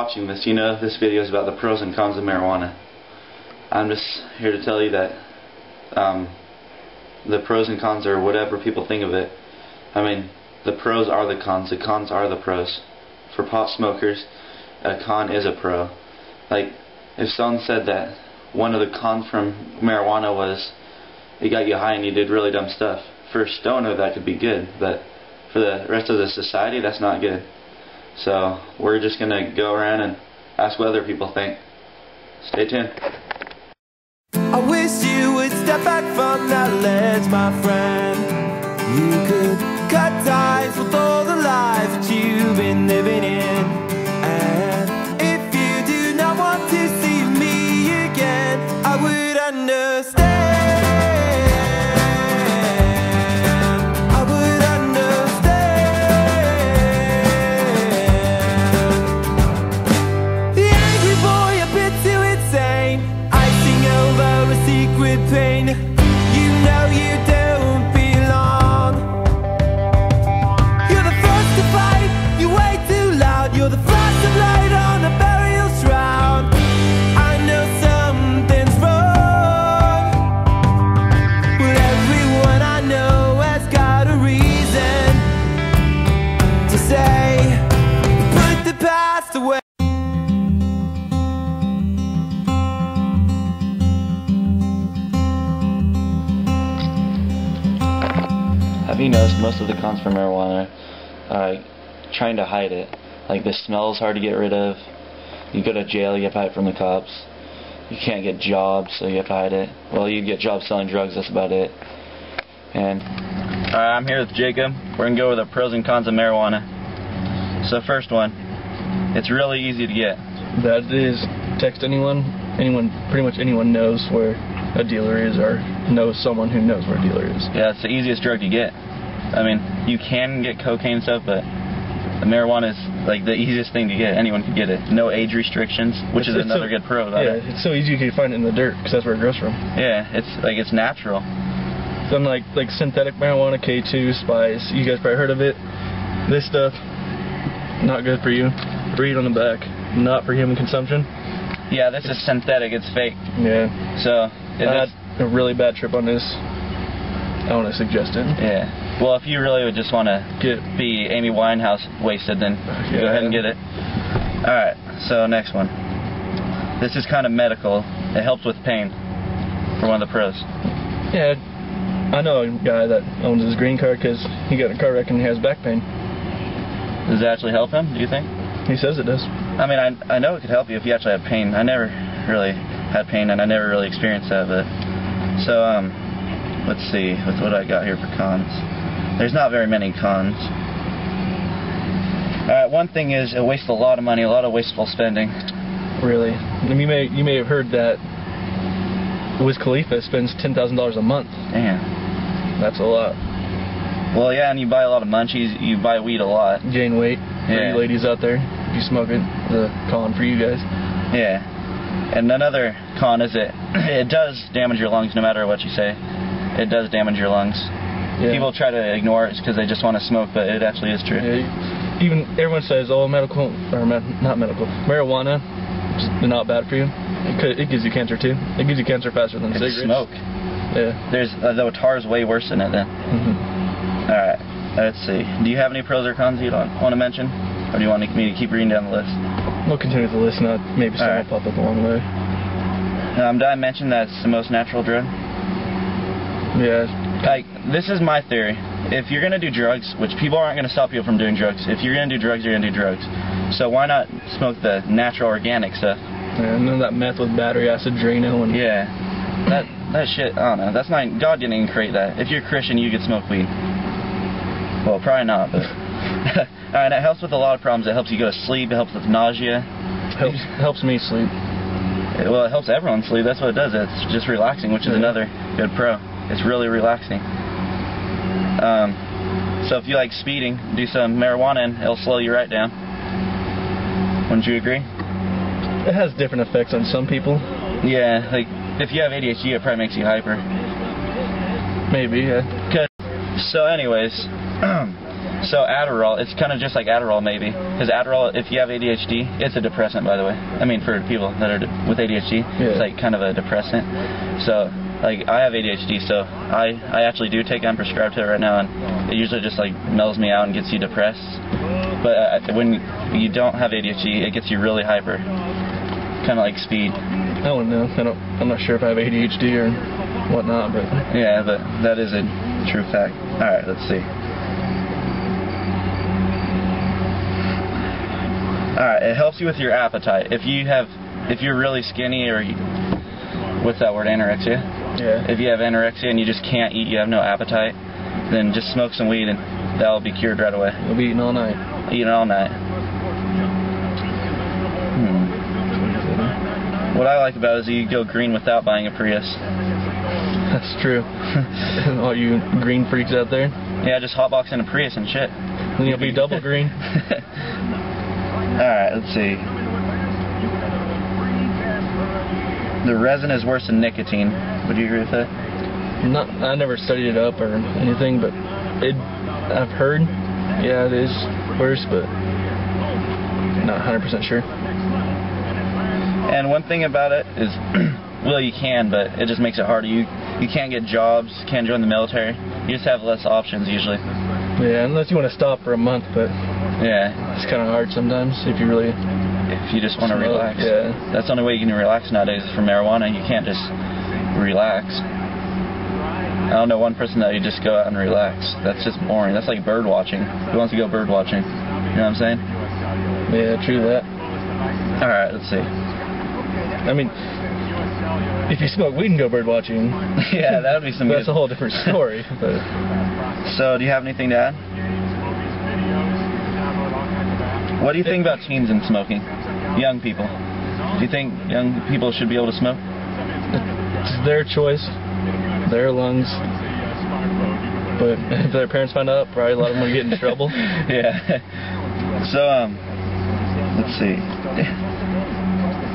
watching this, you know this video is about the pros and cons of marijuana. I'm just here to tell you that the pros and cons are whatever people think of it. I mean, the pros are the cons are the pros. For pot smokers, a con is a pro. Like, if someone said that one of the cons from marijuana was it got you high and you did really dumb stuff, for a stoner that could be good, but for the rest of the society that's not good. So we're just going to go around and ask what other people think. Stay tuned. I wish you would step back from that ledge, my friend. You could cut ties with all the lies that you've been living in. And if you do not want to see me again, I would understand. I would understand. The angry boy, a bit too insane, icing over a secret pain. You know you don't belong. You're the first to fight, you're way too loud. You're the flash of light on a burial shroud. I know something's wrong. Well, everyone I know has got a reason to say, put the past away. Have you noticed most of the cons for marijuana are trying to hide it? Like, the smell is hard to get rid of. You go to jail, you have to hide it from the cops. You can't get jobs, so you have to hide it. Well, you get jobs selling drugs, that's about it. And I'm here with Jacob. We're going to go over the pros and cons of marijuana. So first one, it's really easy to get. That is, text anyone, pretty much anyone knows where a dealer is or knows someone who knows where a dealer is. Yeah, it's the easiest drug to get. I mean, you can get cocaine and stuff, but the marijuana is like the easiest thing to get. Anyone can get it. No age restrictions, which is another good pro about it. Yeah, it's so easy you can find it in the dirt because that's where it grows from. Yeah, it's natural. So unlike like synthetic marijuana, K2, Spice, you guys probably heard of it. This stuff, not good for you. Read on the back, not for human consumption. Yeah, this is synthetic. It's fake. Yeah. So I had a really bad trip on this. I want to suggest it. Yeah. Well, if you really would just want to be Amy Winehouse wasted, then go ahead and get it. Alright, so next one. This is kind of medical. It helps with pain for one of the pros. Yeah, I know a guy that owns his green card because he got in a car wreck and he has back pain. Does it actually help him, do you think? He says it does. I mean, I know it could help you if you actually have pain. I never really had pain and I never really experienced that, but so let's see with what I got here for cons. There's not very many cons. One thing is it wastes a lot of money, a lot of wasteful spending. Really? You may have heard that Wiz Khalifa spends $10,000 a month. Damn. That's a lot. Well, yeah, and you buy a lot of munchies, you buy weed a lot. Gain weight. Yeah. For you ladies out there, if you smoke it, the con for you guys. Yeah. And another con is it does damage your lungs no matter what you say. It does damage your lungs. Yeah. People try to ignore it because they just want to smoke, but it actually is true. Yeah. Even everyone says, oh, not medical. Marijuana is not bad for you. It gives you cancer too. It gives you cancer faster than cigarettes. Smoke. Yeah. Though tar is way worse than it then. Alright, let's see. Do you have any pros or cons you don't want to mention? Or do you want me to keep reading down the list? We'll continue with the list, not maybe something will pop up along the way. Did I mention that it's the most natural drug? Yeah. Like, this is my theory. If you're going to do drugs, which people aren't going to stop you from doing drugs, if you're going to do drugs, you're going to do drugs. So why not smoke the natural organic stuff? Yeah, and then that meth with battery acid, Drano, and... Yeah. That shit, I don't know. That's not... God didn't even create that. If you're a Christian, you could smoke weed. Well, probably not, but... Alright, it helps with a lot of problems. It helps you go to sleep. It helps with nausea. Helps me sleep. Well, it helps everyone sleep. That's what it does. It's just relaxing, which is another good pro. It's really relaxing. So if you like speeding, do some marijuana and it'll slow you right down. Wouldn't you agree? It has different effects on some people. Yeah, like if you have ADHD, it probably makes you hyper. Maybe, yeah. So anyways, So Adderall, it's kind of just like Adderall maybe. Because Adderall, if you have ADHD, it's a depressant, by the way. I mean, for people that are with ADHD, it's like kind of a depressant. So, like, I have ADHD, so I actually do take unprescribed to it right now, and it usually just like mellows me out and gets you depressed. But when you don't have ADHD, it gets you really hyper, kind of like speed. I don't know. I'm not sure if I have ADHD or whatnot, but yeah, but that is a true fact. All right, let's see. All right, it helps you with your appetite. If you're really skinny, or what's that word, anorexia? yeah. If you have anorexia and you just can't eat, you have no appetite, then just smoke some weed and that'll be cured right away. You'll be eating all night. Eating all night. What I like about it is you go green without buying a Prius. That's true. All you green freaks out there. Yeah, just hotbox in a Prius and shit. Then you'll be double green. Alright, let's see. The resin is worse than nicotine. Would you agree with that? I never studied it up or anything, but I've heard, yeah, it is worse, but not 100% sure. And one thing about it is, well, you can, but it just makes it harder. You can't get jobs, can't join the military. You just have less options usually. Yeah, unless you want to stop for a month, but yeah, it's kind of hard sometimes if you just want to relax. Yeah. That's the only way you can relax nowadays is from marijuana. You can't just relax. I don't know one person that you just go out and relax. That's just boring. That's like bird watching. Who wants to go bird watching? You know what I'm saying? Yeah, true that. Alright, let's see. I mean, if you smoke weed and go bird watching, yeah, that would be some that's good. a whole different story. But So, do you have anything to add? What do you think about teens and smoking? Young people. Do you think young people should be able to smoke? it's their choice, their lungs. But if their parents find out, probably a lot of them will get in trouble. Yeah. So, let's see.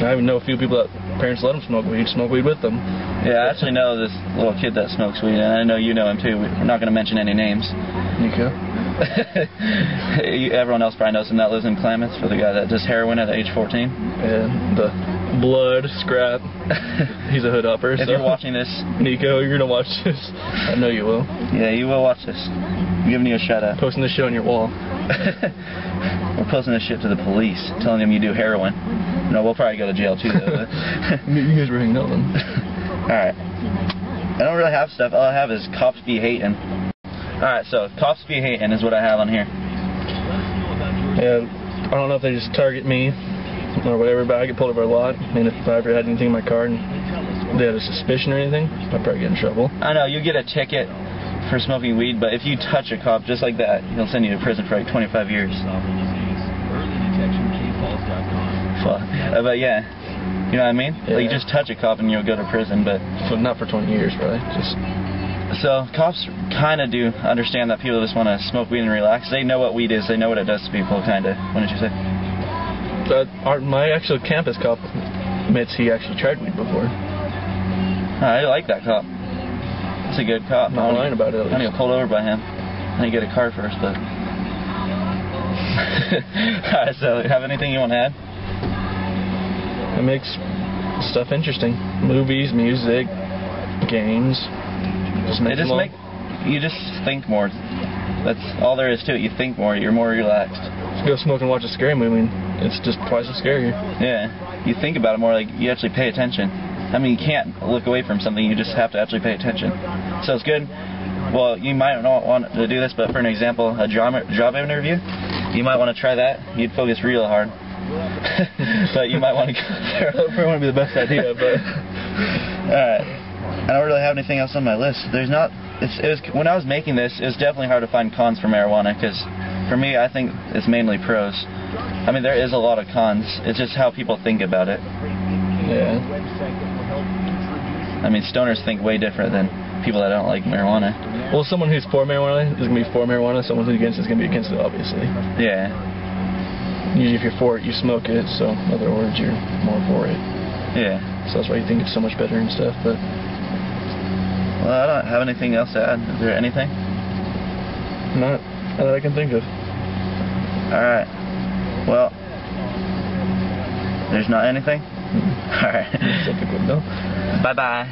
I even know a few people that parents let them smoke weed with them. Yeah, I actually know this little kid that smokes weed, and I know you know him too. We're not going to mention any names. Nico. Everyone else probably knows him that lives in Klamath, for the guy that does heroin at age 14. And the blood scrap. He's a hood upper. If you're watching this, Nico, you're gonna watch this. I know you will. Yeah, you will watch this. I'm giving you a shout out. Posting this shit on your wall. We're posting this shit to the police, telling them you do heroin. No, we'll probably go to jail too, though. You guys were hanging out then. Alright. I don't really have stuff. All I have is Cops Be Hatin'. Alright, so Cops Be Hatin' is what I have on here. Yeah, I don't know if they just target me or whatever, but I get pulled over a lot. And if I ever had anything in my car and they had a suspicion or anything, I'd probably get in trouble. I know, you get a ticket for smoking weed, but if you touch a cop just like that, he'll send you to prison for like 25 years. Fuck. But yeah, you know what I mean? Yeah. Like, you just touch a cop and you'll go to prison, but not for 20 years, probably. Just. So cops kind of do understand that people just want to smoke weed and relax. They know what weed is. They know what it does to people, kind of. What did you say? My actual campus cop admits he actually tried weed before. I like that cop. That's a good cop. I'm not lying about it. I'm gonna get pulled over by him. I need to get a car first, but. Alright, so have anything you want to add? It makes stuff interesting. Movies, music, games. You just think more. That's all there is to it. You think more. You're more relaxed. If you go smoke and watch a scary movie, it's just twice as scary. Yeah. You think about it more. Like, you actually pay attention. I mean, you can't look away from something. You just have to actually pay attention. So it's good. Well, you might not want to do this, but for an example, a job interview, you might want to try that. You'd focus real hard. But you might want to go there. That probably wouldn't be the best idea, but. Alright. I don't really have anything else on my list. There's not. When I was making this, it was definitely hard to find cons for marijuana, because for me, I think it's mainly pros. I mean, there is a lot of cons. It's just how people think about it. Yeah. I mean, stoners think way different than people that don't like marijuana. Well, someone who's for marijuana is going to be for marijuana. Someone who's against it is going to be against it, obviously. Yeah. Usually if you're for it, you smoke it, so in other words, you're more for it. Yeah. So that's why you think it's so much better and stuff, but. Well, I don't have anything else to add. Is there anything? Not that I can think of. Alright. Well, there's not anything? Alright. Some people know. Bye-bye.